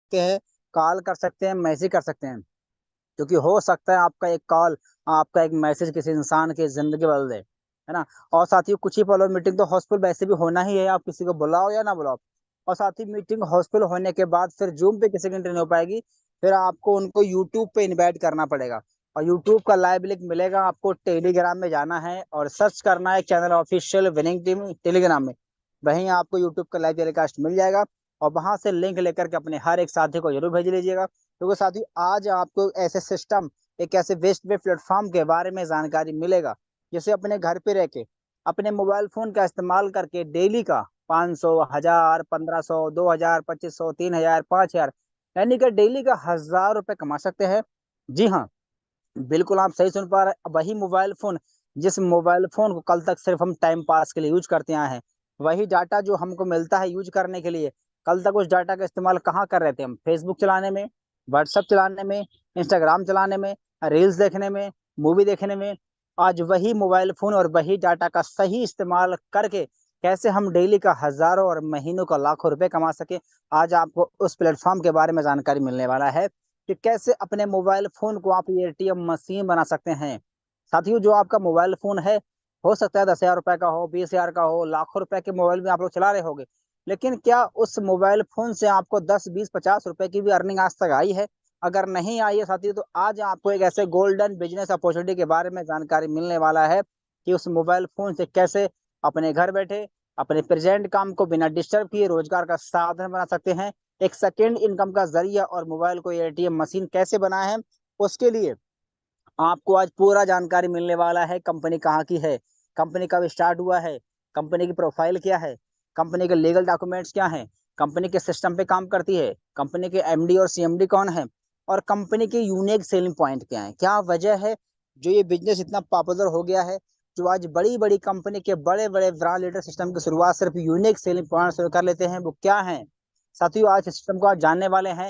सकते हैं, कॉल कर सकते हैं, मैसेज कर सकते हैं। क्योंकि हो सकता है आपका एक कॉल, आपका एक मैसेज किसी इंसान की जिंदगी बदल दे, है ना। और साथ ही कुछ ही पलों मीटिंग तो हॉस्पिटल वैसे भी होना ही है, आप किसी को बुलाओ या ना बुलाओ। और साथ ही मीटिंग हॉस्पिटल होने के बाद फिर जूम पे किसी की एंट्री नहीं हो पाएगी, फिर आपको उनको यूट्यूब पे इनवाइट करना पड़ेगा। और यूट्यूब का लाइव लिंक मिलेगा आपको, टेलीग्राम में जाना है और सर्च करना है channel official winning team Telegram में। वहीं आपको यूट्यूब का लाइव टेलीकास्ट मिल जाएगा, और वहां से लिंक लेकर के अपने हर एक साथी को जरूर भेज लीजिएगा। क्योंकि साथी आज आपको ऐसे सिस्टम, एक ऐसे वेस्ट वे प्लेटफॉर्म के बारे में जानकारी मिलेगा, जिसे अपने घर पे रह के अपने मोबाइल फोन का इस्तेमाल करके डेली का 500, 1000, 1500, 2000, 2500, 3000, 5000, यानी कि डेली का 1000 रुपए कमा सकते हैं। जी हाँ, बिल्कुल आप सही सुन पा रहे हैं। वही मोबाइल फोन, जिस मोबाइल फोन को कल तक सिर्फ हम टाइम पास के लिए यूज करते आए हैं, वही डाटा जो हमको मिलता है यूज करने के लिए, कल तक उस डाटा का इस्तेमाल कहाँ कर रहे थे हम? फेसबुक चलाने में, व्हाट्सएप चलाने में, इंस्टाग्राम चलाने में, रील्स देखने में, मूवी देखने में। आज वही मोबाइल फोन और वही डाटा का सही इस्तेमाल करके कैसे हम डेली का हजारों और महीनों का लाखों रुपए कमा सके, आज आपको उस प्लेटफॉर्म के बारे में जानकारी मिलने वाला है कि कैसे अपने मोबाइल फोन को आप एटीएम मशीन बना सकते हैं। साथियों, जो आपका मोबाइल फोन है, हो सकता है 10,000 रुपए का हो, 20,000 का हो, लाखों रुपए के मोबाइल में आप लोग चला रहे होंगे, लेकिन क्या उस मोबाइल फोन से आपको 10, 20, 50 रुपए की भी अर्निंग आज तक आई है? अगर नहीं आई है साथियों, तो आज आपको एक ऐसे गोल्डन बिजनेस अपॉर्चुनिटी के बारे में जानकारी मिलने वाला है कि उस मोबाइल फोन से कैसे अपने घर बैठे अपने प्रेजेंट काम को बिना डिस्टर्ब किए रोजगार का साधन बना सकते हैं, एक सेकेंड इनकम का जरिया और मोबाइल को एटीएम मशीन कैसे बना है। उसके लिए आपको आज पूरा जानकारी मिलने वाला है। कंपनी कहाँ की है, कंपनी कब स्टार्ट हुआ है, कंपनी की प्रोफाइल क्या है, कंपनी के लीगल डॉक्यूमेंट्स क्या हैं, कंपनी के सिस्टम पे काम करती है, कंपनी के एमडी और सीएमडी कौन है, और कंपनी के यूनिक सेलिंग पॉइंट क्या है, क्या वजह है जो ये बिजनेस इतना पॉपुलर हो गया है, जो आज बड़ी बड़ी कंपनी के बड़े बड़े ब्रांड लीडर सिस्टम की शुरुआत सिर्फ यूनिक सेलिंग पॉइंट से कर लेते हैं, वो क्या है। साथियों, आज सिस्टम को आज जानने वाले हैं।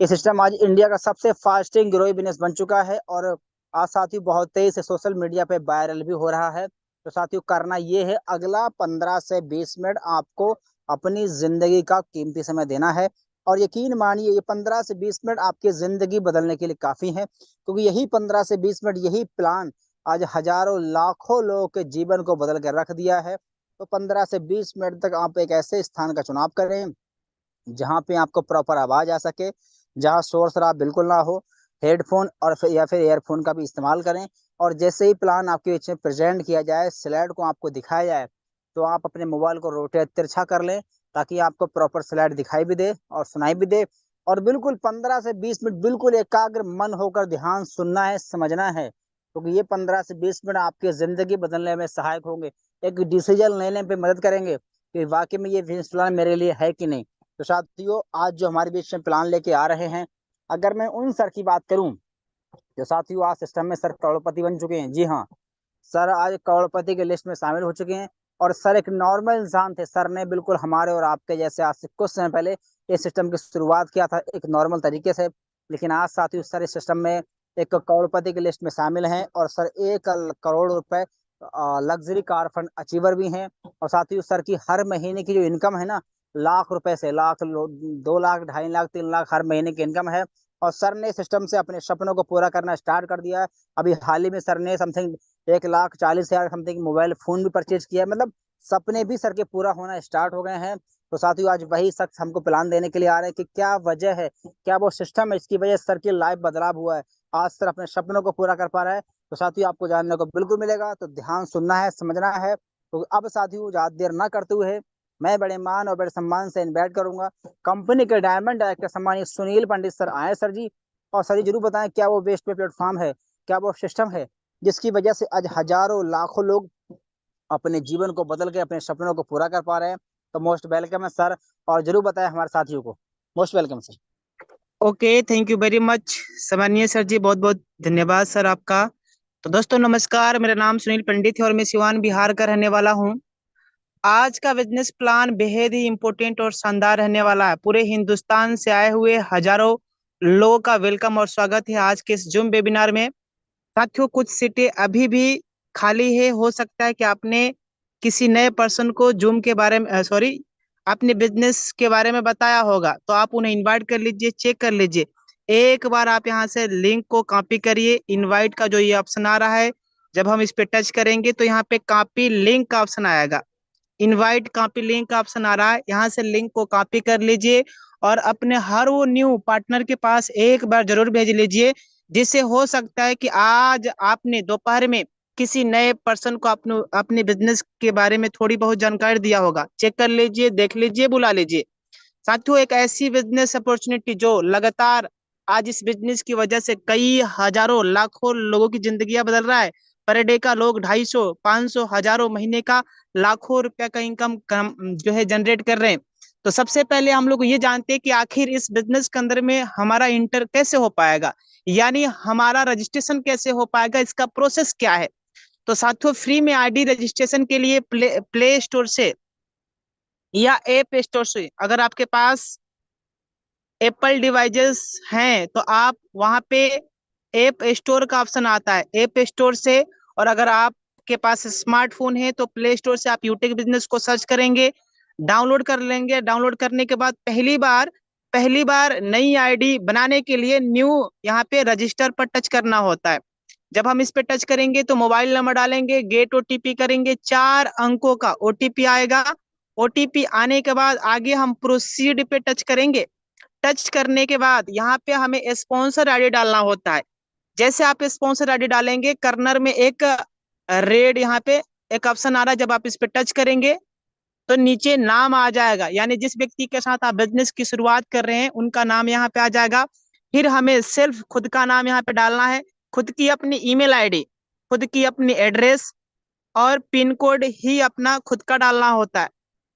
ये सिस्टम आज इंडिया का सबसे फास्टिंग ग्रोइंग बिजनेस बन चुका है, और आज साथियों बहुत तेजी से सोशल मीडिया पे वायरल भी हो रहा है। तो साथियों, करना ये है, अगला 15 से 20 मिनट आपको अपनी जिंदगी का कीमती समय देना है। और यकीन मानिए, ये 15 से 20 मिनट आपकी जिंदगी बदलने के लिए काफी है, क्योंकि यही 15 से 20 मिनट, यही प्लान आज हजारों लाखों लोगों के जीवन को बदल कर रख दिया है। तो 15 से 20 मिनट तक आप एक ऐसे स्थान का चुनाव करें जहाँ पे आपको प्रॉपर आवाज आ सके, जहाँ शोर शराब बिल्कुल ना हो। हेडफोन और या फिर ईयरफोन का भी इस्तेमाल करें। और जैसे ही प्लान आपके बीच में प्रेजेंट किया जाए, स्लाइड को आपको दिखाया जाए, तो आप अपने मोबाइल को रोटेट तिरछा कर लें, ताकि आपको प्रॉपर स्लाइड दिखाई भी दे और सुनाई भी दे। और बिल्कुल 15 से 20 मिनट बिल्कुल एकाग्र मन होकर ध्यान सुनना है, समझना है, क्योंकि ये 15 से 20 मिनट आपकी जिंदगी बदलने में सहायक होंगे, एक डिसीजन लेने पे मदद करेंगे कि वाकई में ये बिजनेस प्लान मेरे लिए है कि नहीं। तो साथियों, आज जो हमारे बीच में प्लान लेके आ रहे हैं, अगर मैं उन सर की बात करूं, जो साथियों आज सिस्टम में सर करोड़पति बन चुके हैं। जी हाँ, सर आज करोड़पति के लिस्ट में शामिल हो चुके हैं। और सर एक नॉर्मल इंसान थे, सर ने बिल्कुल हमारे और आपके जैसे आज से कुछ समय पहले इस सिस्टम की शुरुआत किया था एक नॉर्मल तरीके से। लेकिन आज साथियों सर इस सिस्टम में एक करोड़पति की लिस्ट में शामिल हैं, और सर 1 करोड़ रुपए लग्जरी कार फंड अचीवर भी हैं। और साथियों सर की हर महीने की जो इनकम है ना, लाख रुपए से, 2 लाख, 2.5 लाख, 3 लाख हर महीने की इनकम है। और सर ने सिस्टम से अपने सपनों को पूरा करना स्टार्ट कर दिया है। अभी हाल ही में सर ने समथिंग 1,40,000 समथिंग मोबाइल फोन भी परचेज किया है। मतलब सपने भी सर के पूरा होना स्टार्ट हो गए हैं। तो साथियों, आज वही शख्स हमको प्लान देने के लिए आ रहे हैं कि क्या वजह है, क्या वो सिस्टम है इसकी वजह से सर की लाइफ बदलाव हुआ है, आज सर अपने सपनों को पूरा कर पा रहा है। तो साथियों, आपको जानने को बिल्कुल मिलेगा, तो ध्यान सुनना है, समझना है। तो अब साथियों, ज्यादा देर ना करते हुए मैं बड़े मान और बड़े सम्मान से इनवाइट करूंगा कंपनी के डायमंड डायरेक्टर सम्मानित सुनील पंडित सर आए सर जी। और सर जी जरूर बताएं, क्या वो वेस्ट पे प्लेटफॉर्म है, क्या वो सिस्टम है जिसकी वजह से आज हजारों लाखों लोग अपने जीवन को बदल के अपने सपनों को पूरा कर पा रहे हैं। तो मोस्ट वेलकम है सर, और जरूर बताएं हमारे साथियों को। Most welcome sir. Okay, thank you very much सम्मानीय सर जी, बहुत बहुत धन्यवाद सर आपका। तो दोस्तों नमस्कार, मेरा नाम सुनील पंडित है और मैं सिवान बिहार का रहने वाला हूँ। आज का बिजनेस प्लान बेहद ही इम्पोर्टेंट और शानदार रहने वाला है। पूरे हिंदुस्तान से आए हुए हजारों लोगों का वेलकम और स्वागत है आज के इस जूम वेबिनार में। साथियों, कुछ सीटें अभी भी खाली है। हो सकता है कि आपने किसी नए पर्सन को जूम के बारे में, सॉरी, अपने बिजनेस के बारे में बताया होगा, तो आप उन्हें इनवाइट कर लीजिए, चेक कर लीजिए। एक बार आप यहाँ से लिंक को कॉपी करिए। इनवाइट का जो ये ऑप्शन आ रहा है, जब हम इस पे टच करेंगे तो यहाँ पे कॉपी लिंक का ऑप्शन आएगा। इनवाइट कॉपी लिंक का ऑप्शन आ रहा है, यहाँ से लिंक को कॉपी कर लीजिए और अपने हर वो न्यू पार्टनर के पास एक बार जरूर भेज लीजिए, जिससे हो सकता है कि आज आपने दोपहर में किसी नए पर्सन को अपने बिजनेस के बारे में थोड़ी बहुत जानकारी दिया होगा। चेक कर लीजिए, देख लीजिए, बुला लीजिए। साथियों, एक ऐसी बिजनेस अपॉर्चुनिटी जो लगातार आज इस बिजनेस की वजह से कई हजारों लाखों लोगों की जिंदगियां बदल रहा है। पर डे का लोग 250, 500, हजारों, महीने का लाखों रुपया का इनकम जो है जनरेट कर रहे हैं। तो सबसे पहले हम लोग ये जानते हैं कि आखिर इस बिजनेस के अंदर में हमारा इंटर कैसे हो पाएगा, यानी हमारा रजिस्ट्रेशन कैसे हो पाएगा, इसका प्रोसेस क्या है। तो साथियों, फ्री में आईडी रजिस्ट्रेशन के लिए प्ले स्टोर से या ऐप स्टोर से, अगर आपके पास एप्पल डिवाइसेस हैं तो आप वहां पे ऐप स्टोर का ऑप्शन आता है, ऐप स्टोर से। और अगर आपके पास स्मार्टफोन है तो प्ले स्टोर से आप यूटेक बिजनेस को सर्च करेंगे, डाउनलोड कर लेंगे। डाउनलोड करने के बाद पहली बार नई आईडी बनाने के लिए न्यू यहाँ पे रजिस्टर पर टच करना होता है। जब हम इस पे टच करेंगे तो मोबाइल नंबर डालेंगे, गेट ओटीपी करेंगे, 4 अंकों का ओटीपी आएगा। ओटीपी आने के बाद आगे हम प्रोसीड पे टच करेंगे। टच करने के बाद यहाँ पे हमें स्पॉन्सर आईडी डालना होता है। जैसे आप स्पॉन्सर आईडी डालेंगे, कर्नर में एक रेड यहाँ पे एक ऑप्शन आ रहा है, जब आप इस पे टच करेंगे तो नीचे नाम आ जाएगा, यानी जिस व्यक्ति के साथ आप बिजनेस की शुरुआत कर रहे हैं उनका नाम यहाँ पे आ जाएगा। फिर हमें सिर्फ खुद का नाम यहाँ पे डालना है, खुद की अपनी ईमेल आईडी, खुद की अपनी एड्रेस और पिन कोड ही अपना खुद का डालना होता है।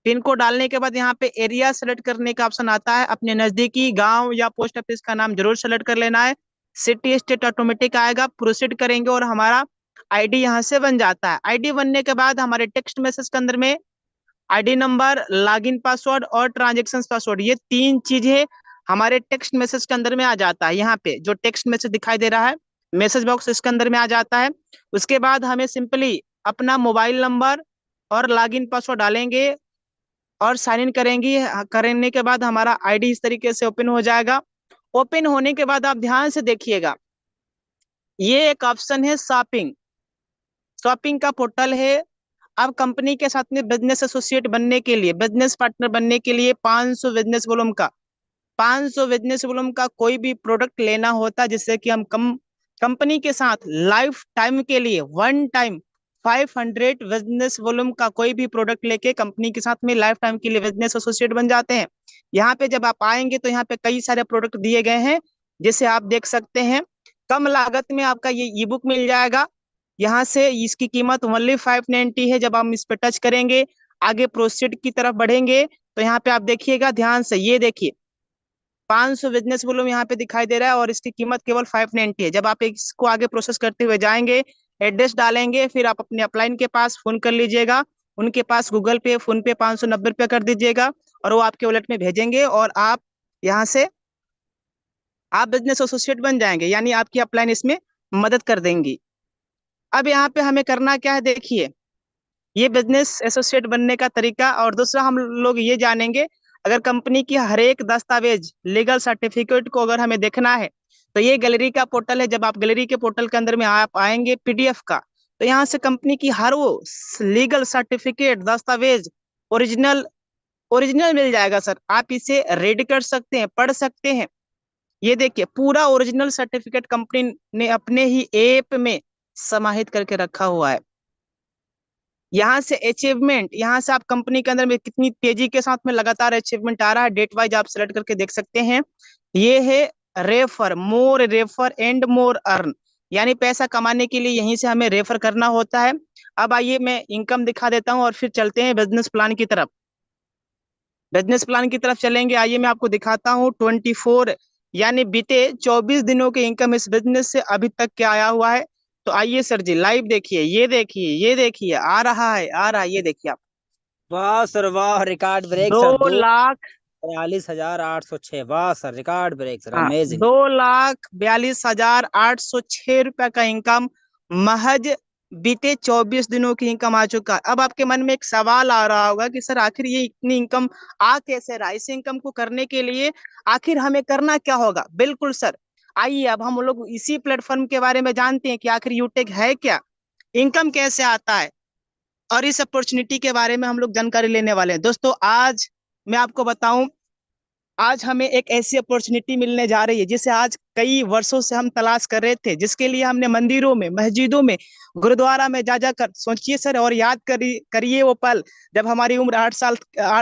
पिन कोड डालने के बाद यहाँ पे एरिया सेलेक्ट करने का ऑप्शन आता है, अपने नजदीकी गांव या पोस्ट ऑफिस का नाम जरूर सेलेक्ट कर लेना है। सिटी स्टेट ऑटोमेटिक आएगा, प्रोसीड करेंगे और हमारा आईडी यहाँ से बन जाता है। आईडी बनने के बाद हमारे टेक्स्ट मैसेज के अंदर में आईडी नंबर, लॉगिन पासवर्ड और ट्रांजेक्शन पासवर्ड, ये 3 चीजें हमारे टेक्स्ट मैसेज के अंदर में आ जाता है। यहाँ पे जो टेक्स्ट मैसेज दिखाई दे रहा है, मैसेज बॉक्स इसके अंदर में आ जाता है। उसके बाद हमें सिंपली अपना मोबाइल नंबर और लॉगिन पासवर्ड डालेंगे और साइन इन करेंगे। करने के बाद हमारा आईडी इस तरीके से ओपन हो जाएगा। ओपन होने के बाद आप ध्यान से देखिएगा, ये एक ऑप्शन है शॉपिंग। शॉपिंग का पोर्टल है। अब कंपनी के साथ में बिजनेस एसोसिएट बनने के लिए, बिजनेस पार्टनर बनने के लिए 500 बिजनेस वॉल्यूम का कोई भी प्रोडक्ट लेना होता है, जिससे कि हम कंपनी के साथ लाइफ टाइम के लिए वन टाइम 500 बिजनेस वॉल्यूम का कोई भी प्रोडक्ट लेके कंपनी के साथ में लाइफ टाइम के लिए बिजनेस एसोसिएट बन जाते हैं। यहाँ पे जब आप आएंगे तो यहाँ पे कई सारे प्रोडक्ट दिए गए हैं, जिसे आप देख सकते हैं। कम लागत में आपका ये ई बुक मिल जाएगा। यहाँ से इसकी कीमत ओनली 590 है। जब हम इस पे टच करेंगे, आगे प्रोसीड की तरफ बढ़ेंगे तो यहाँ पे आप देखिएगा ध्यान से, ये देखिए 500 बिजनेस वॉल्यूम यहाँ पे दिखाई दे रहा है और इसकी कीमत केवल 590 है। जब आप इसको आगे प्रोसेस करते हुए जाएंगे, एड्रेस डालेंगे, फिर आप अपने अपलाइन के पास फोन कर लीजिएगा, उनके पास गूगल पे, फोन पे 590 रुपया कर दीजिएगा और वो आपके वॉलेट में भेजेंगे और आप यहाँ से आप बिजनेस एसोसिएट बन जाएंगे, यानी आपकी अपलाइन इसमें मदद कर देंगी। अब यहाँ पे हमें करना क्या है, देखिए ये बिजनेस एसोसिएट बनने का तरीका। और दूसरा हम लोग ये जानेंगे, अगर कंपनी की हर एक दस्तावेज, लीगल सर्टिफिकेट को अगर हमें देखना है तो ये गैलरी का पोर्टल है। जब आप गैलरी के पोर्टल के अंदर में आप आएंगे पीडीएफ का, तो यहाँ से कंपनी की हर वो लीगल सर्टिफिकेट, दस्तावेज ओरिजिनल ओरिजिनल मिल जाएगा सर। आप इसे रीड कर सकते हैं, पढ़ सकते हैं। ये देखिए पूरा ओरिजिनल सर्टिफिकेट कंपनी ने अपने ही ऐप में समाहित करके रखा हुआ है। यहाँ से अचीवमेंट, यहाँ से आप कंपनी के अंदर में कितनी तेजी के साथ में लगातार अचीवमेंट आ रहा है, डेट वाइज आप सेलेक्ट करके देख सकते हैं। ये है रेफर एंड मोर अर्न, यानी पैसा कमाने के लिए यहीं से हमें रेफर करना होता है। अब आइए मैं इनकम दिखा देता हूँ और फिर चलते हैं बिजनेस प्लान की तरफ। बिजनेस प्लान की तरफ चलेंगे, आइए मैं आपको दिखाता हूँ 24 यानी बीते 24 दिनों के इनकम इस बिजनेस से अभी तक क्या आया हुआ है। तो आइए सर जी लाइव देखिए, ये देखिए, ये देखिए आ रहा है, आ रहा है, ये देखिए आप। वाह सर वाह, रिकॉर्ड ब्रेक दो सर। लाख 42,806। वाह सर, रिकॉर्ड ब्रेक सर, हाँ, अमेजिंग। 2,42,806 रुपए का इनकम महज बीते 24 दिनों की इनकम आ चुका है। अब आपके मन में एक सवाल आ रहा होगा कि सर आखिर ये इतनी इनकम आ कैसे रहा है? इस इनकम को करने के लिए आखिर हमें करना क्या होगा? बिल्कुल सर, आइए अब हम लोग इसी प्लेटफॉर्म के बारे में जानते हैं कि आखिर यूटेक है क्या, इनकम कैसे आता है, और इस अपॉर्चुनिटी के बारे में हम लोग जानकारी लेने वाले हैं। दोस्तों आज मैं आपको बताऊं, आज हमें एक ऐसी अपॉर्चुनिटी मिलने जा रही है जिसे आज कई वर्षों से हम तलाश कर रहे थे, जिसके लिए हमने मंदिरों में, मस्जिदों में, गुरुद्वारा में जा जाकर, सोचिए सर और याद करिए वो पल जब हमारी उम्र 8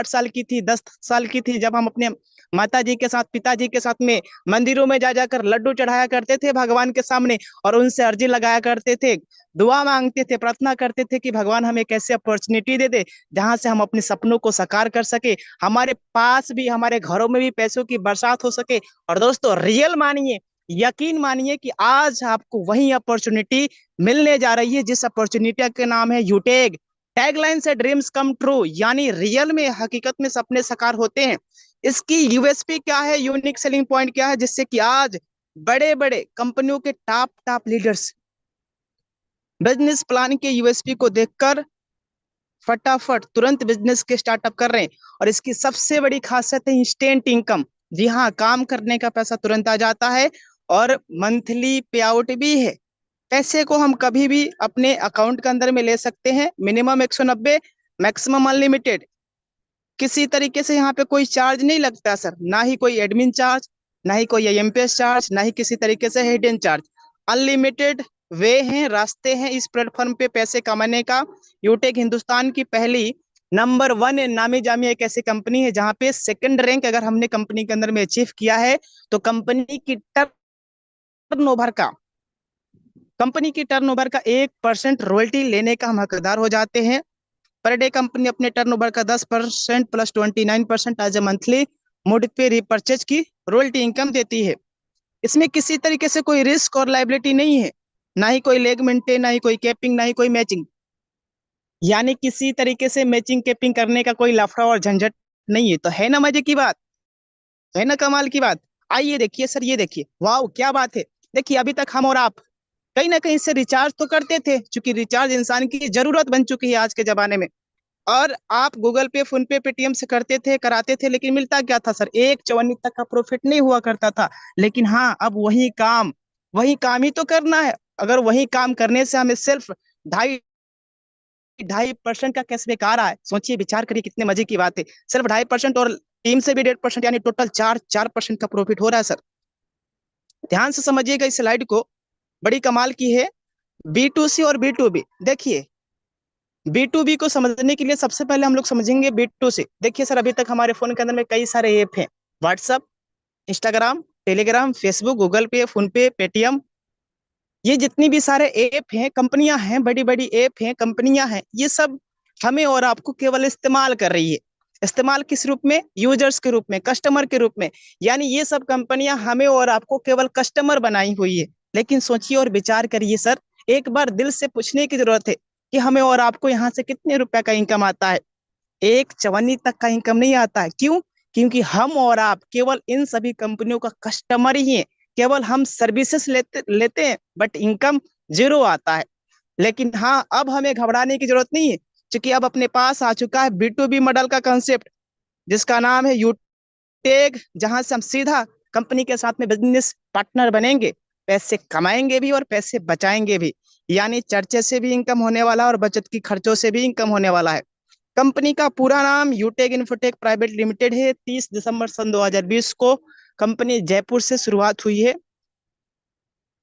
साल की थी, 10 साल की थी, जब हम अपने माता जी के साथ, पिताजी के साथ में मंदिरों में जा जाकर लड्डू चढ़ाया करते थे भगवान के सामने, और उनसे अर्जी लगाया करते थे, दुआ मांगते थे, प्रार्थना करते थे कि भगवान हमें एक ऐसी अपॉर्चुनिटी दे दे जहां से हम अपने सपनों को साकार कर सके, हमारे पास भी, हमारे घरों में भी पैसों की बरसात हो सके। और दोस्तों रियल मानिए, यकीन मानिए कि आज आपको वही अपॉर्चुनिटी मिलने जा रही है जिस अपॉर्चुनिटी का नाम है यूटेक। टैगलाइन से ड्रीम्स कम ट्रू, यानी रियल में, हकीकत में सपने साकार होते हैं। इसकी यूएसपी क्या है, यूनिक सेलिंग पॉइंट क्या है, जिससे कि आज बड़े बड़े कंपनियों के top top leaders business plan के यूएसपी को देखकर फटाफट तुरंत बिजनेस के स्टार्टअप कर रहे हैं। और इसकी सबसे बड़ी खासियत है इंस्टेंट इनकम। जी हाँ, काम करने का पैसा तुरंत आ जाता है और मंथली पे आउट भी है। पैसे को हम कभी भी अपने अकाउंट के अंदर में ले सकते हैं, मिनिमम 190, मैक्सिमम अनलिमिटेड। किसी तरीके से यहाँ पे कोई चार्ज नहीं लगता सर, ना ही कोई एडमिन चार्ज, ना ही कोई आईएमपीएस चार्ज, ना ही किसी तरीके से हिडन चार्ज। अनलिमिटेड वे हैं, रास्ते हैं इस प्लेटफॉर्म पे पैसे कमाने का। यूटेक हिंदुस्तान की पहली नंबर 1 नामी जामी एक ऐसी कंपनी है जहां पे सेकंड रैंक अगर हमने कंपनी के अंदर में अचीव किया है तो कंपनी की टर्नओवर का 1% रॉयल्टी लेने का हम हकदार हो जाते हैं। पर डे कंपनी अपने टर्नओवर का 10% plus 29% as a monthly mode पे रिपर्चेज की रॉयल्टी इनकम देती है। इसमें किसी तरीके से कोई रिस्क और लाइबिलिटी नहीं है, ना ही कोई लेग मेंटेन, ना ही कोई कैपिंग, ना ही कोई मैचिंग, यानी किसी तरीके से मैचिंग कैपिंग करने का कोई लफड़ा और झंझट नहीं है। तो है ना मजे की बात, है ना कमाल की बात। आइए देखिए सर, ये देखिए, वाह क्या बात है। देखिए अभी तक हम और आप कहीं ना कहीं से रिचार्ज तो करते थे, क्योंकि रिचार्ज इंसान की जरूरत बन चुकी है आज के जमाने में। और आप Google Pay, PhonePe, Paytm से करते थे, कराते थे, लेकिन मिलता क्या था सर? 1 चवन्नी तक का प्रॉफिट नहीं हुआ करता था। लेकिन हाँ, अब वही काम ही तो करना है। अगर वही काम करने से हमें सिर्फ ढाई 2.5% का कैशबैक आ रहा है, सोचिए, विचार करिए कितने मजे की बात है। सिर्फ 2.5% और टीम से भी 1.5%, यानी टोटल 4% का प्रॉफिट हो रहा है सर। ध्यान से समझिएगा इस स्लाइड को, बड़ी कमाल की है। B2C और B2B, देखिए B2B को समझने के लिए सबसे पहले हम लोग समझेंगे B2C। देखिए सर, अभी तक हमारे फोन के अंदर में कई सारे ऐप हैं, WhatsApp, Instagram, Telegram, Facebook, Google Pay, PhonePe, Paytm, ये जितनी भी सारे ऐप हैं, कंपनियां हैं, बड़ी बड़ी ऐप हैं, कंपनियां हैं, ये सब हमें और आपको केवल इस्तेमाल कर रही है। इस्तेमाल किस रूप में? यूजर्स के रूप में, कस्टमर के रूप में। यानी ये सब कंपनियां हमें और आपको केवल कस्टमर बनाई हुई है। लेकिन सोचिए और विचार करिए सर, एक बार दिल से पूछने की जरूरत है कि हमें और आपको यहाँ से कितने रुपए का इनकम आता है? 1 चवन्नी तक का इनकम नहीं आता है। क्यों? क्योंकि हम और आप केवल इन सभी कंपनियों का कस्टमर ही है। केवल हम सर्विसेज लेते हैं, बट इनकम जीरो आता है। लेकिन हाँ, अब हमें घबराने की जरूरत नहीं है, क्योंकि अब अपने पास आ चुका है B2B मॉडल का कंसेप्ट, जिसका नाम है यूटेक, जहां से हम सीधा कंपनी के साथ में बिजनेस पार्टनर बनेंगे, पैसे कमाएंगे भी और पैसे बचाएंगे भी। यानी चर्चे से भी इनकम होने वाला है और बचत की खर्चों से भी इनकम होने वाला है। कंपनी का पूरा नाम यूटेक इन्फोटेक प्राइवेट लिमिटेड है। 30 दिसंबर सन 2020 को कंपनी जयपुर से शुरुआत हुई है।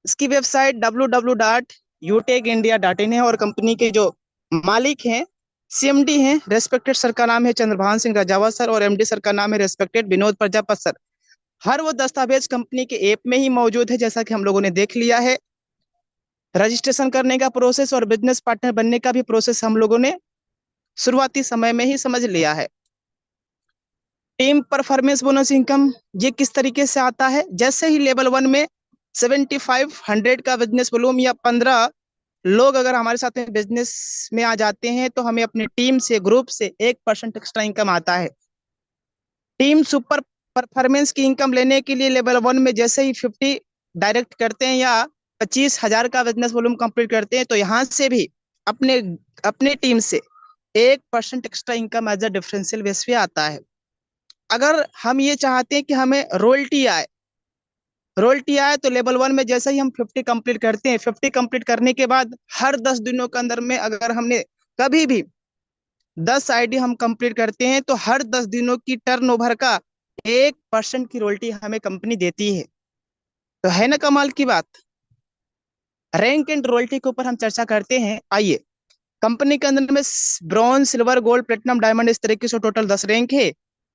इसकी वेबसाइट www.utekindia.in है। और कंपनी के जो मालिक हैं, CMD हैं, रेस्पेक्टेड सर का नाम है चंद्रभान सिंह रजावा सर, और MD सर का नाम है रेस्पेक्टेड विनोद प्रजापत सर। हर वो दस्तावेज कंपनी के ऐप में ही मौजूद है, जैसा कि हम लोगों ने देख लिया है। रजिस्ट्रेशन करने का प्रोसेस और बिजनेस पार्टनर बनने का भी प्रोसेस हम लोगों ने शुरुआती समय में ही समझ लिया है। टीम परफॉर्मेंस बोनस इनकम, ये किस तरीके से आता है? जैसे ही लेवल 1 में 7500 का बिजनेस वॉल्यूम या 15 लोग अगर हमारे साथ में बिजनेस में आ जाते हैं तो हमें अपनी टीम से, ग्रुप से 1% एक्स्ट्रा इनकम आता है। टीम सुपर परफॉर्मेंस की इनकम लेने के लिए लेवल 1 में जैसे ही 50 डायरेक्ट करते हैं या 25,000 का बिजनेस वॉल्यूम कंप्लीट करते हैं, तो यहाँ से भी अपने अपने टीम से 1% extra income as a differential base पे आता है। अगर हम ये चाहते हैं कि हमें रॉयल्टी आए तो लेवल 1 में जैसे ही हम 50 कंप्लीट करते हैं, 50 कंप्लीट करने के बाद हर 10 दिनों के अंदर में अगर हमने कभी भी 10 आईडी हम कंप्लीट करते हैं तो हर 10 दिनों की टर्नओवर का 1% की रॉयल्टी हमें कंपनी देती है। तो है ना कमाल की बात। रैंक एंड रॉयल्टी के ऊपर हम चर्चा करते हैं। आइए, कंपनी के अंदर में bronze, silver, gold, platinum, diamond, इस तरीके से टोटल 10 रैंक है।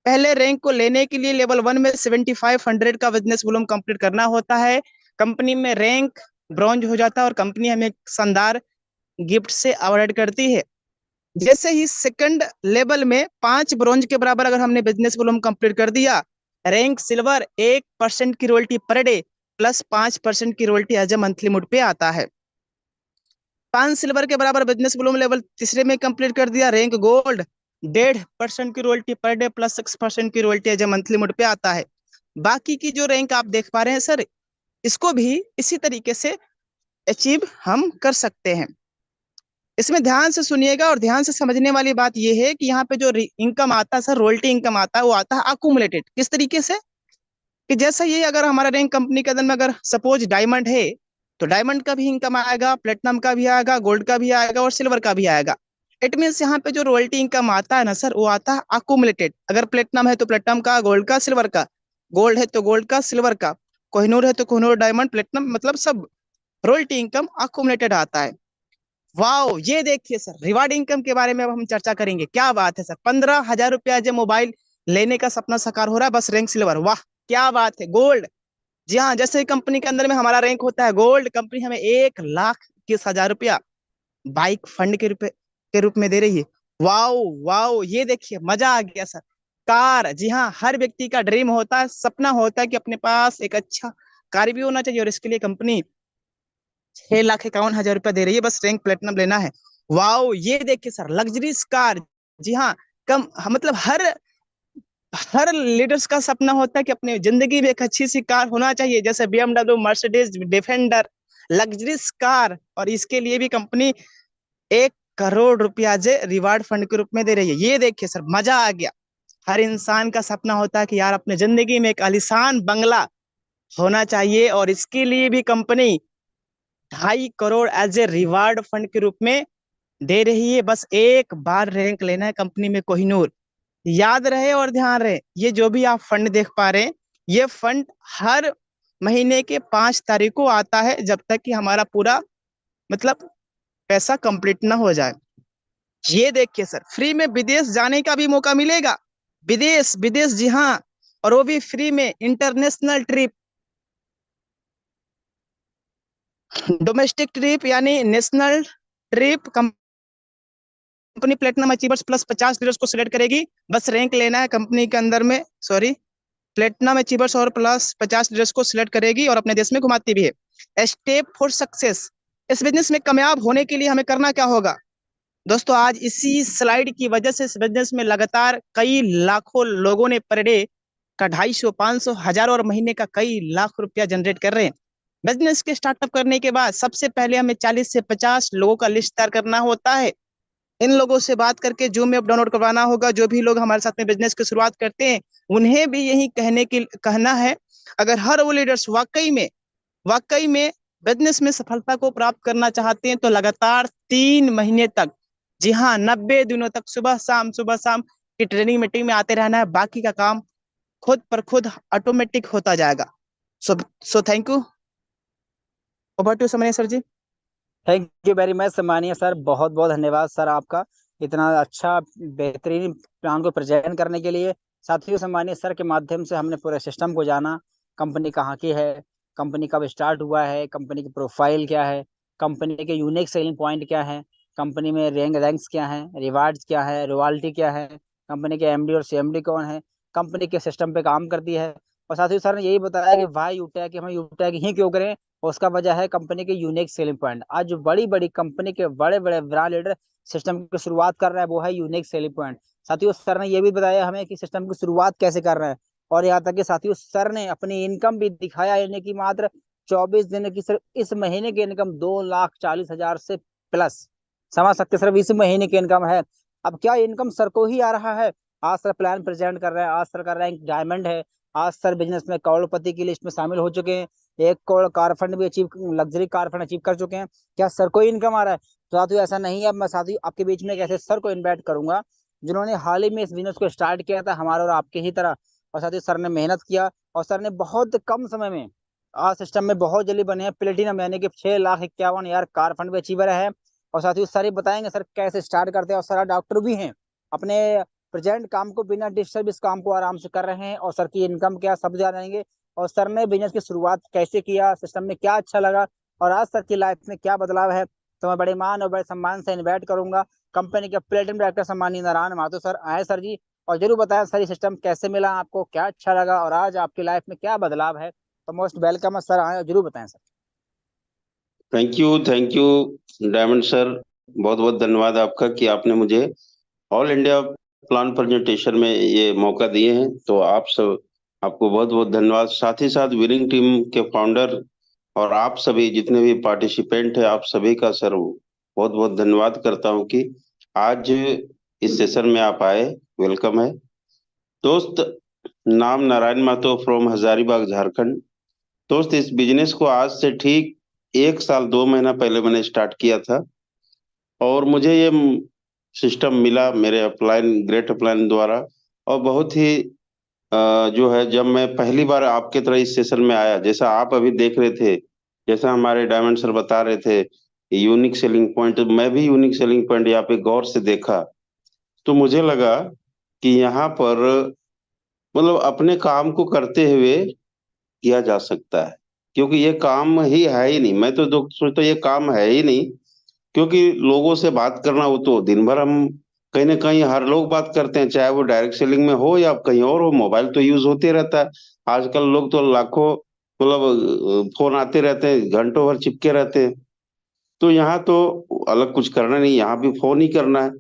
पहले रैंक को लेने के लिए लेवल 1 में 7500 का बिजनेस वॉल्यूम कंप्लीट करना होता है। कंपनी में रैंक ब्रॉन्ज हो जाता है और कंपनी हमें शानदार गिफ्ट से अवॉर्ड करती है। जैसे ही सेकंड लेवल में 5 ब्रॉन्ज के बराबर अगर हमने बिजनेस वॉल्यूम कंप्लीट कर दिया, रैंक सिल्वर 1% की रॉयल्टी पर डे प्लस 5% की royalty as a monthly mode पे आता है। 5 सिल्वर के बराबर बिजनेस वॉल्यूम लेवल तीसरे में कंप्लीट कर दिया, रैंक गोल्ड 1.5% की रॉयल्टी पर डे प्लस 6% की royalty as a monthly mode पे आता है। बाकी की जो रैंक आप देख पा रहे हैं सर, इसको भी इसी तरीके से अचीव हम कर सकते हैं। इसमें ध्यान से सुनिएगा और ध्यान से समझने वाली बात यह है कि यहाँ पे जो इनकम आता है सर, रॉयल्टी इनकम आता है, वो आता है अकुमुलेटेड। किस तरीके से कि जैसा ये अगर हमारा रैंक कंपनी के अंदर में अगर सपोज डायमंड है तो डायमंड का भी इनकम आएगा, प्लेटिनम का भी आएगा, गोल्ड का भी आएगा और सिल्वर का भी आएगा। इट मीन्स यहाँ पे जो रॉयल्टी इनकम आता है ना सर, वो आता है अकुमुलेटेड। अगर प्लेटिनम है तो प्लेटिनम का, गोल्ड का, सिल्वर का, गोल्ड है तो गोल्ड का, सिल्वर का, कोहिनूर है तो कोहिनूर, डायमंड, प्लेटिनम, मतलब सब रॉयल्टी इनकम अकुमुलेटेड आता है। वाओ, ये देखिए सर, रिवार्ड इनकम के बारे में अब हम चर्चा करेंगे। क्या बात है सर, 15,000 रुपया जो मोबाइल लेने का सपना साकार हो रहा है, बस रैंक सिल्वर। वाह क्या बात है। गोल्ड, जी हाँ, जैसे कंपनी के अंदर में हमारा रैंक होता है गोल्ड, कंपनी हमें 1,21,000 रुपया बाइक फंड के रूप में दे रही है। वाओ वाओ, ये देखिए मजा आ गया सर। कार, जी हाँ, हर व्यक्ति का ड्रीम होता है, सपना होता है कि अपने पास एक अच्छा कार भी होना चाहिए और इसके लिए कंपनी 6,51,000 रुपया दे रही है, बस रैंक प्लेटिनम लेना है। वाओ, ये देखिए सर, लग्जरीज कार, जी हाँ, मतलब हर हर लीडर्स का सपना होता है कि अपनी जिंदगी में एक अच्छी सी कार होना चाहिए, जैसे BMW, Mercedes, defender, luxuries car. और इसके लिए भी कंपनी 1 करोड़ रुपया जे रिवार्ड फंड के रूप में दे रही है। ये देखिए सर, मजा आ गया। हर इंसान का सपना होता है कि यार अपने जिंदगी में एक आलीशान बंगला होना चाहिए और इसके लिए भी company 2.5 crore as a reward fund के रूप में दे रही है। बस एक बार रैंक लेना है कंपनी में कोहिनूर। याद रहे और ध्यान रहे, ये जो भी आप फंड देख पा रहे हैं, ये फंड हर महीने के 5 तारीख को आता है, जब तक कि हमारा पूरा मतलब पैसा कंप्लीट ना हो जाए। ये देखिए सर, फ्री में विदेश जाने का भी मौका मिलेगा। विदेश विदेश, जी हाँ, और वो भी फ्री में। इंटरनेशनल ट्रिप, डोमेस्टिक ट्रिप यानी national trip. Company platinum achievers plus 50 leaders को सिलेक्ट करेगी। बस रैंक लेना है कंपनी के अंदर में, सॉरी, प्लेटिनम अचीवर्स और प्लस 50 लीडर्स को सिलेक्ट करेगी और अपने देश में घुमाती भी है। स्टेप फॉर सक्सेस, इस बिजनेस में कामयाब होने के लिए हमें करना क्या होगा दोस्तों? आज इसी स्लाइड की वजह से इस बिजनेस में लगातार कई लाखों लोगों ने पर डे का 250, 500, हजारों और महीने का कई लाख रुपया जनरेट कर रहे हैं। बिजनेस के स्टार्टअप करने के बाद सबसे पहले हमें 40 से 50 लोगों का लिस्ट तैयार करना होता है। इन लोगों से बात करके जूम ऐप डाउनलोड करवाना होगा। जो भी लोग हमारे साथ में बिजनेस की शुरुआत करते हैं, उन्हें भी यही कहना है, अगर हर वो लीडर्स वाकई में बिजनेस में सफलता को प्राप्त करना चाहते हैं तो लगातार 3 महीने तक, जी हाँ, 90 दिनों तक सुबह शाम की ट्रेनिंग मीटिंग में आते रहना है। बाकी का काम खुद पर खुद ऑटोमेटिक होता जाएगा। So so thank you. Over to समनिया sir ji. Thank you very much सम्मानीय सर, बहुत बहुत धन्यवाद सर आपका, इतना अच्छा बेहतरीन प्लान को प्रेजेंट करने के लिए। साथियों, सम्मानीय सर के माध्यम से हमने पूरे सिस्टम को जाना, कंपनी कहाँ की है, कंपनी कब स्टार्ट हुआ है, कंपनी की प्रोफाइल क्या है, कंपनी के यूनिक सेलिंग पॉइंट क्या है, कंपनी में रैंक्स क्या है, रिवार्ड्स क्या है, रॉयल्टी क्या है, कंपनी के एमडी और सीएमडी कौन है, कंपनी के सिस्टम पे काम करती है। और साथियों, सर ने यही बताया कि वाई यूटैग, हम यूटैग ही क्यों करें, और उसका वजह है कंपनी के यूनिक सेलिंग पॉइंट। आज जो बड़ी बड़ी कंपनी के बड़े बड़े ब्रांड लीडर सिस्टम की शुरुआत कर रहा है, वो है यूनिक सेलिंग पॉइंट। साथियों, सर ने ये भी बताया हमें कि सिस्टम की शुरुआत कैसे कर रहे हैं, और यहाँ तक कि साथियों सर ने अपनी इनकम भी दिखाया, यानी कि मात्र 24 दिन की सिर्फ इस महीने की इनकम 2,40,000 से प्लस। समझ सकते हैं सर, 20 महीने की इनकम है। अब क्या इनकम सर को ही आ रहा है? आज सर प्लान प्रेजेंट कर रहे हैं, आज सर का रैंक डायमंड है, आज सर बिजनेस में करोड़पति की लिस्ट में शामिल हो चुके हैं, 1 करोड़ कार फंड भी achieve, luxury car fund achieve कर चुके हैं। क्या सर को ही इनकम आ रहा है? तो साथियों ऐसा नहीं है। अब मैं साथियों आपके बीच में एक ऐसे सर को इन्वाइट करूंगा जिन्होंने हाल ही में इस बिजनेस को स्टार्ट किया था हमारे और आपके ही तरह। और साथियों सर ने मेहनत किया और सर ने बहुत कम समय में आज सिस्टम में बहुत जल्दी बने हैं प्लेटिनम, यानी कि 6,51,000 कार फंड भी अचीवर है। और साथ ही सर ये बताएंगे सर कैसे स्टार्ट करते हैं, और सर डॉक्टर भी हैं, अपने प्रेजेंट काम को बिना डिस्टर्ब इस काम को आराम से कर रहे हैं। और सर की इनकम क्या सब जानेंगे, और सर ने बिजनेस की शुरुआत कैसे किया, सिस्टम में क्या अच्छा लगा, और आज सर की लाइफ में क्या बदलाव है। तो मैं बड़े मान और बड़े सम्मान से इन्वाइट करूंगा कंपनी के प्लेटिनम डायरेक्टर सम्मानीय नारायण माथुर सर। आए सर जी, और जरूर बताएं सर ये सिस्टम कैसे मिला आपको, क्या अच्छा लगा, और आज आपकी लाइफ में क्या बदलाव है। तो मोस्ट वेलकम है सर, आए और जरूर बताएं sir. Thank you diamond sir. बहुत बहुत धन्यवाद आपका कि आपने मुझे ऑल इंडिया प्लान प्रेजेंटेशन में ये मौका दिए हैं। तो आप सब, आपको बहुत बहुत धन्यवाद। साथ ही साथ विनिंग टीम के फाउंडर और आप सभी जितने भी पार्टिसिपेंट हैं, आप सभी का सर बहुत बहुत धन्यवाद करता हूं कि आज इस सेशन में आप आए। वेलकम है दोस्त। नाम नारायण माथुर फ्रॉम हजारीबाग झारखंड। दोस्त, इस बिजनेस को आज से ठीक 1 साल 2 महीना पहले मैंने स्टार्ट किया था, और मुझे ये सिस्टम मिला मेरे अपलाइन ग्रेट अपलाइन द्वारा। और बहुत ही जो है, जब मैं पहली बार आपके तरह इस सेशन में आया, जैसा आप अभी देख रहे थे, जैसा हमारे डायमंड सर बता रहे थे यूनिक सेलिंग पॉइंट, मैं भी यूनिक सेलिंग पॉइंट यहाँ पे गौर से देखा। तो मुझे लगा कि यहाँ पर मतलब अपने काम को करते हुए किया जा सकता है, क्योंकि ये काम ही है ही नहीं। मैं तो सोचता ये काम है ही नहीं, क्योंकि लोगों से बात करना, वो तो दिन भर हम कहीं ना कहीं हर लोग बात करते हैं, चाहे वो डायरेक्ट सेलिंग में हो या कहीं और हो, मोबाइल तो यूज होते रहता है। आजकल लोग तो लाखों मतलब फोन आते रहते हैं, घंटों भर चिपके रहते हैं। तो यहाँ तो अलग कुछ करना नहीं, यहाँ भी फोन ही करना है।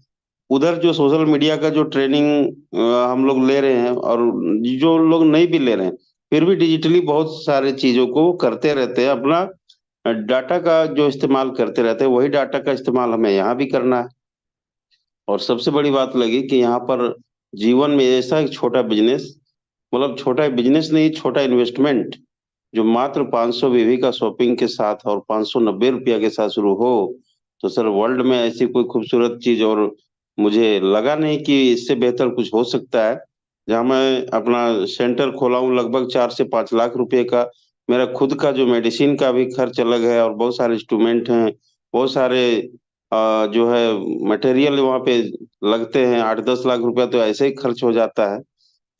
उधर जो सोशल मीडिया का जो ट्रेनिंग हम लोग ले रहे हैं, और जो लोग नहीं भी ले रहे हैं, फिर भी डिजिटली बहुत सारे चीजों को वो करते रहते हैं, अपना डाटा का जो इस्तेमाल करते रहते हैं, वही डाटा का इस्तेमाल हमें यहाँ भी करना है। और सबसे बड़ी बात लगी कि यहाँ पर जीवन में ऐसा एक छोटा बिजनेस, मतलब छोटा बिजनेस नहीं, छोटा इन्वेस्टमेंट, जो मात्र 500 बीवी का शॉपिंग के साथ और 590 रुपया के साथ शुरू हो, तो सर वर्ल्ड में ऐसी कोई खूबसूरत चीज और मुझे लगा नहीं कि इससे बेहतर कुछ हो सकता है। जहाँ मैं अपना सेंटर खोला हूँ लगभग 4 से 5 लाख रुपए का, मेरा खुद का जो मेडिसिन का भी खर्च अलग है, और बहुत सारे इंस्ट्रूमेंट हैं, बहुत सारे जो है मटेरियल वहाँ पे लगते हैं। 8-10 लाख रुपया तो ऐसे ही खर्च हो जाता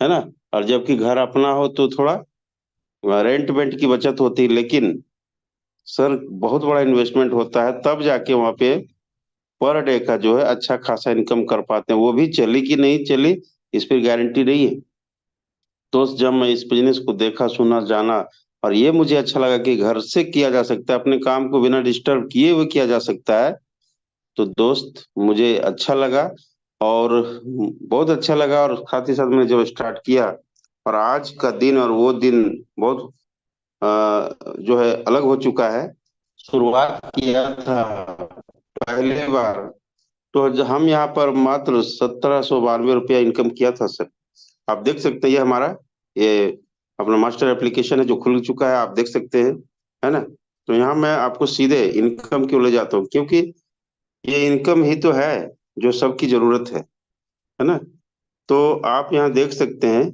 है ना। और जबकि घर अपना हो तो थोड़ा रेंट वेंट की बचत होती है, लेकिन सर बहुत बड़ा इन्वेस्टमेंट होता है, तब जाके वहाँ पे पर डे का जो है अच्छा खासा इनकम कर पाते हैं। वो भी चली कि नहीं चली, इस पर गारंटी नहीं है। तो जब मैं इस बिजनेस को देखा, सुना, जाना, और ये मुझे अच्छा लगा कि घर से किया जा सकता है, अपने काम को बिना डिस्टर्ब किए हुए किया जा सकता है, तो दोस्त मुझे अच्छा लगा। और बहुत अच्छा लगा। और साथ ही साथ मैंने जब स्टार्ट किया, और आज का दिन और वो दिन बहुत जो है अलग हो चुका है। शुरुआत किया था पहले बार, तो हम यहाँ पर मात्र 1792 रुपया इनकम किया था सर। आप देख सकते हैं, ये हमारा ये अपना मास्टर एप्लीकेशन है जो खुल चुका है, आप देख सकते हैं, है ना। तो यहाँ मैं आपको सीधे इनकम क्यों ले जाता हूँ, क्योंकि ये इनकम ही तो है जो सबकी जरूरत है ना। तो आप यहाँ देख सकते हैं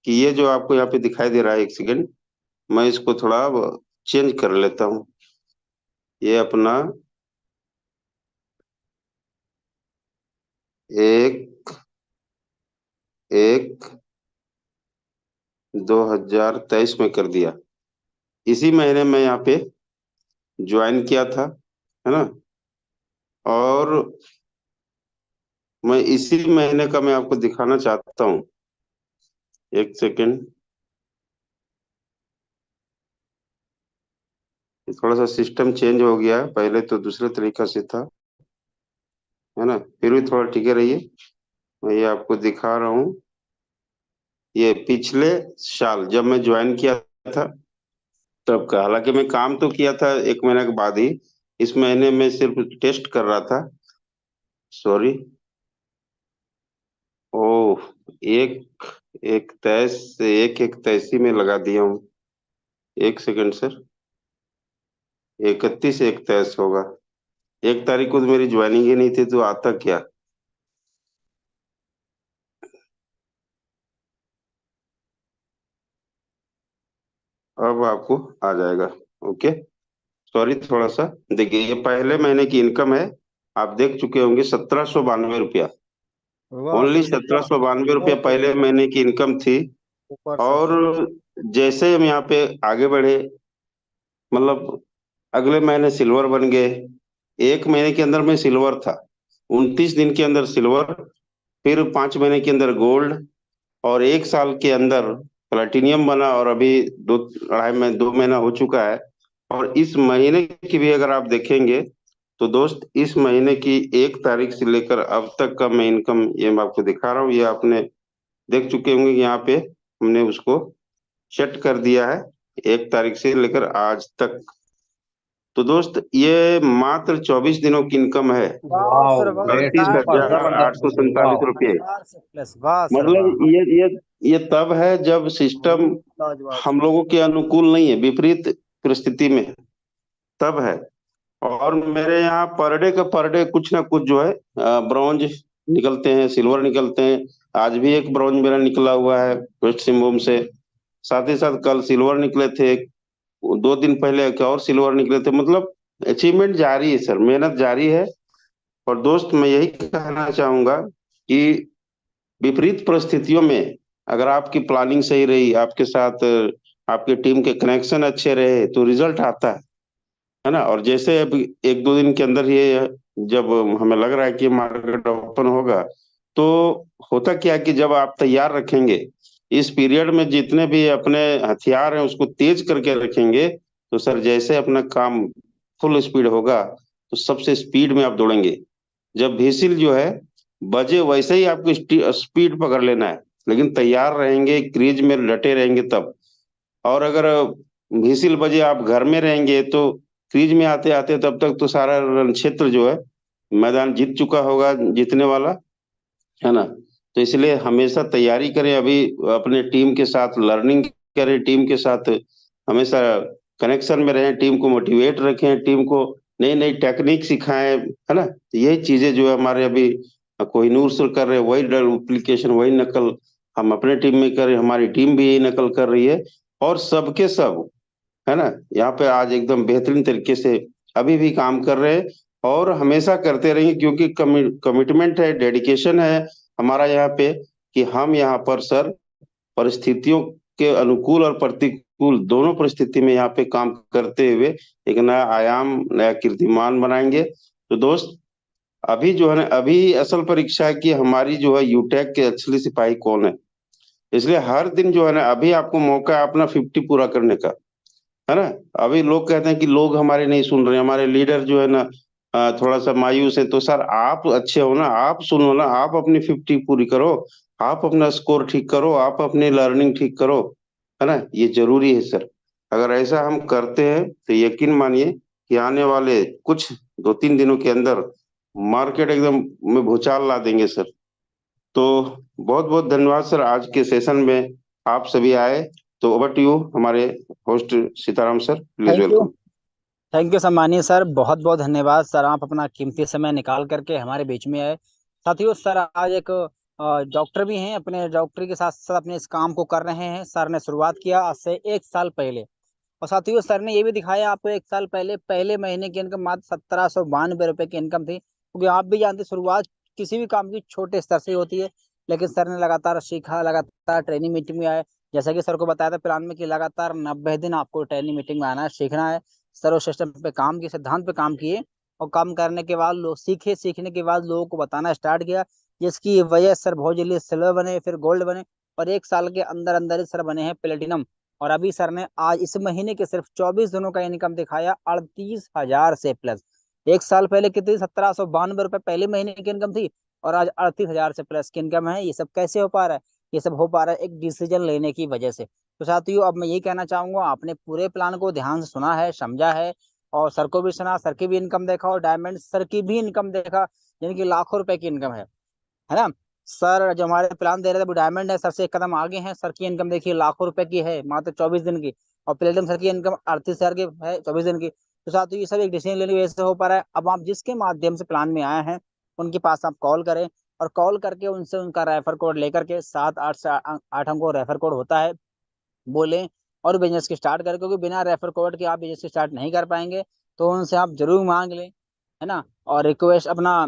कि ये जो आपको यहाँ पे दिखाई दे रहा है, एक सेकेंड मैं इसको थोड़ा चेंज कर लेता हूँ। ये अपना एक 1/2023 में कर दिया। इसी महीने में यहाँ पे ज्वाइन किया था, है ना। और मैं इसी महीने का मैं आपको दिखाना चाहता हूँ, एक सेकेंड। थोड़ा सा सिस्टम चेंज हो गया है, पहले तो दूसरे तरीका से था, है ना। फिर भी थोड़ा टिके रहिए, मैं ये आपको दिखा रहा हूँ। ये पिछले साल जब मैं ज्वाइन किया था तब का, हालांकि मैं काम तो किया था 1 महीने के बाद ही, इस महीने में सिर्फ टेस्ट कर रहा था। सॉरी। ओह, एक 1 1 में लगा दिया हूँ। 1 सेकंड सर। 31 1 होगा। 1 तारीख को तो मेरी ज्वाइनिंग ही नहीं थी, तो आता क्या। अब आपको आ जाएगा। ओके। सॉरी, थोड़ा सा देखिए, ये पहले महीने की इनकम है। आप देख चुके होंगे 1792 रुपया। वाह ओनली सर सत्रह वाह। सौ बानवे रुपया ओके, पहले महीने की इनकम थी। ऊपर सर। और जैसे हम यहाँ पे आगे बढ़े, मतलब अगले महीने सिल्वर बन गए। 1 महीने के अंदर में सिल्वर था, 29 दिन के अंदर सिल्वर, फिर 5 महीने के अंदर गोल्ड, और 1 साल के अंदर प्लेटिनियम बना, और अभी 2 महीना हो चुका है। और इस महीने की भी अगर आप देखेंगे, तो दोस्त इस महीने की 1 तारीख से लेकर अब तक का मैं इनकम ये मैं आपको दिखा रहा हूँ। ये आपने देख चुके होंगे कि यहाँ पे हमने उसको सेट कर दिया है, 1 तारीख से लेकर आज तक। तो दोस्त ये मात्र 24 दिनों की इनकम है। वाह सर वाह, ग्रेट, अड़तीस सुपर, हजार आठ जबरदस्त, सौ वाह। सैंतालीस रुपये 1000 से प्लस, वाह सर वाह। मतलब ये तब है जब सिस्टम लाजवाब हम सर। लोगों के अनुकूल नहीं है, विपरीत परिस्थिति में तब है। और मेरे यहाँ पर डे कुछ ना कुछ जो है ब्रॉन्ज निकलते हैं, सिल्वर निकलते हैं। आज भी एक ब्रॉन्ज मेरा निकला हुआ है वेस्ट सिंहभूम से। साथ ही साथ कल सिल्वर निकले थे, 2 दिन पहले एक और सिल्वर निकले थे। मतलब अचीवमेंट जारी है सर, मेहनत जारी है। और दोस्त मैं यही कहना चाहूंगा कि विपरीत परिस्थितियों में अगर आपकी प्लानिंग सही रही, आपके साथ आपके टीम के कनेक्शन अच्छे रहे, तो रिजल्ट आता है ना। और जैसे अब 1 2 दिन के अंदर ये जब हमें लग रहा है कि मार्केट ओपन होगा, तो होता क्या है कि जब आप तैयार रखेंगे, इस पीरियड में जितने भी अपने हथियार हैं उसको तेज करके रखेंगे, तो सर जैसे अपना काम फुल स्पीड होगा, तो सबसे स्पीड में आप दौड़ेंगे। जब व्हीसिल जो है बजे, वैसे ही आपको स्पीड पकड़ लेना है, लेकिन तैयार रहेंगे, क्रीज में डटे रहेंगे तब। और अगर व्हीसिल बजे आप घर में रहेंगे, तो क्रीज में आते आते तब तक तो सारा रण क्षेत्र जो है मैदान जीत चुका होगा, जीतने वाला है ना। तो इसलिए हमेशा तैयारी करें, अभी अपने टीम के साथ लर्निंग करें, टीम के साथ हमेशा कनेक्शन में रहें, टीम को मोटिवेट रखें, टीम को नई नई टेक्निक सिखाएं, है ना। तो यही चीजें जो है हमारे अभी कोहिनूर से कर रहे हैं, वही डुप्लीकेशन, वही नकल हम अपने टीम में कर रहे हैं, हमारी टीम भी यही नकल कर रही है। और सबके सब, है ना, यहाँ पे आज एकदम बेहतरीन तरीके से अभी भी काम कर रहे हैं, और हमेशा करते रहेंगे, क्योंकि कमिटमेंट है, डेडिकेशन है हमारा यहाँ पे, कि हम यहाँ पर सर परिस्थितियों के अनुकूल और प्रतिकूल दोनों परिस्थिति में यहाँ पे काम करते हुए एक नया आयाम, नया कीर्तिमान बनाएंगे। तो दोस्त अभी जो है ना, अभी असल परीक्षा है कि हमारी जो है यूटेक के असली सिपाही कौन है। इसलिए हर दिन जो है ना, अभी आपको मौका है अपना 50 पूरा करने का, है ना। अभी लोग कहते हैं कि लोग हमारे नहीं सुन रहे, हमारे लीडर जो है ना थोड़ा सा मायूस है। तो सर आप अच्छे हो ना, आप सुनो ना, आप अपनी 50 पूरी करो, आप अपना स्कोर ठीक करो, आप अपनी लर्निंग ठीक करो, है ना। ये जरूरी है सर। अगर ऐसा हम करते हैं, तो यकीन मानिए कि आने वाले कुछ 2 3 दिनों के अंदर मार्केट एकदम में भूचाल ला देंगे सर। तो बहुत बहुत धन्यवाद सर, आज के सेशन में आप सभी आए। तो ओवर टू यू हमारे host Sitaram sir, please thank you. Welcome. Thank you सम्मानीय सर, बहुत बहुत धन्यवाद सर, आप अपना कीमती समय निकाल करके हमारे बीच में आए। साथियों सर आज एक डॉक्टर भी हैं, अपने डॉक्टरी के साथ साथ अपने इस काम को कर रहे हैं। सर ने शुरुआत किया आज से 1 साल पहले। और साथियों सर ने ये भी दिखाया आपको 1 साल पहले पहले महीने की इनकम मात्र 1792 रुपये की इनकम थी, क्योंकि आप भी जानते शुरुआत किसी भी काम की छोटे स्तर से होती है। लेकिन सर ने लगातार सीखा, लगातार ट्रेनिंग मीटिंग में आए। जैसा कि सर को बताया था प्लान में कि लगातार 90 दिन आपको ट्रेनिंग मीटिंग में आना है, सीखना है। सर उस सिस्टम पे काम किए, सिद्धांत पे काम किए, और काम करने के बाद लोग सीखे, सीखने के बाद लोगों को बताना स्टार्ट किया, जिसकी वजह से सर बहुत जल्दी सिल्वर बने, फिर गोल्ड बने, और 1 साल के अंदर अंदर ही सर बने हैं प्लेटिनम। और अभी सर ने आज इस महीने के सिर्फ 24 दिनों का इनकम दिखाया 38,000 से प्लस। 1 साल पहले कितनी, 1792 रुपये पहले महीने की इनकम थी, और आज 38,000 से प्लस की इनकम है। ये सब कैसे हो पा रहा है? ये सब हो पा रहा है एक डिसीजन लेने की वजह से। तो साथियों अब मैं यही कहना चाहूंगा, आपने पूरे प्लान को ध्यान से सुना है, समझा है, और सर को भी सुना, सर की भी इनकम देखा, और डायमंड सर की भी इनकम देखा। जिनकी लाखों रुपए की इनकम है ना। सर जो हमारे प्लान दे रहे थे वो डायमंड है, सर से एक कदम आगे हैं। सर की इनकम देखिए लाखों रुपए की है मात्र 24 दिन की। और प्लेटिनम सर की इनकम 38 हजार की है 24 दिन की। तो साथ ही ये सब एक डिसीजन लेने की वजह से हो पा रहा है। अब आप जिसके माध्यम से प्लान में आए हैं उनके पास आप कॉल करें, और कॉल करके उनसे उनका रेफर कोड लेकर के 7 8 अंकों रेफर कोड होता है, बोलें और बिजनेस की स्टार्ट करें। क्योंकि बिना रेफर कोड के आप बिजनेस की स्टार्ट नहीं कर पाएंगे। तो उनसे आप जरूर मांग लें, है ना। और रिक्वेस्ट अपना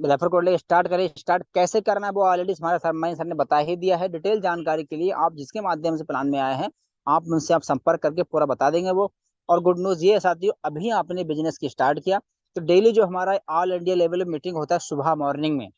रेफर कोड ले स्टार्ट करें। स्टार्ट कैसे करना है वो ऑलरेडी हमारे सर मई सर ने बता ही दिया है। डिटेल जानकारी के लिए आप जिसके माध्यम से प्लान में आए हैं आप उनसे आप संपर्क करके पूरा बता देंगे वो। और गुड न्यूज ये है साथियों, अभी आपने बिजनेस की स्टार्ट किया तो डेली जो हमारा ऑल इंडिया लेवल मीटिंग होता है सुबह मॉर्निंग में,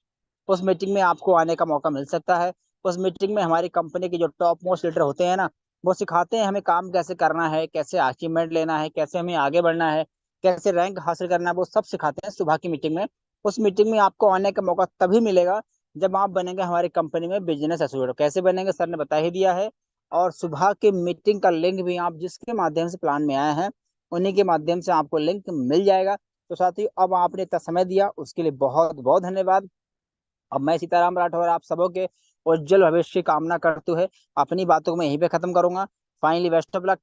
उस मीटिंग में आपको आने का मौका मिल सकता है। उस मीटिंग में हमारी कंपनी के जो टॉप मोस्ट लीडर होते हैं ना, वो सिखाते हैं हमें काम कैसे करना है, कैसे अचीवमेंट लेना है, कैसे हमें आगे बढ़ना है, कैसे रैंक हासिल करना है, वो सब सिखाते हैं सुबह की मीटिंग में। उस मीटिंग में आपको आने का मौका तभी मिलेगा जब आप बनेंगे हमारी कंपनी में बिजनेस एसोसिएट। कैसे बनेंगे सर ने बता ही दिया है। और सुबह की मीटिंग का लिंक भी आप जिसके माध्यम से प्लान में आए हैं उन्हीं के माध्यम से आपको लिंक मिल जाएगा। तो साथियों अब आपने इतना समय दिया उसके लिए बहुत बहुत धन्यवाद। अब मैं सीताराम राठौर आप सबों के उज्जवल भविष्य की कामना करते हुए अपनी बातों को मैं यहीं पे खत्म करूंगा। Finally best of luck.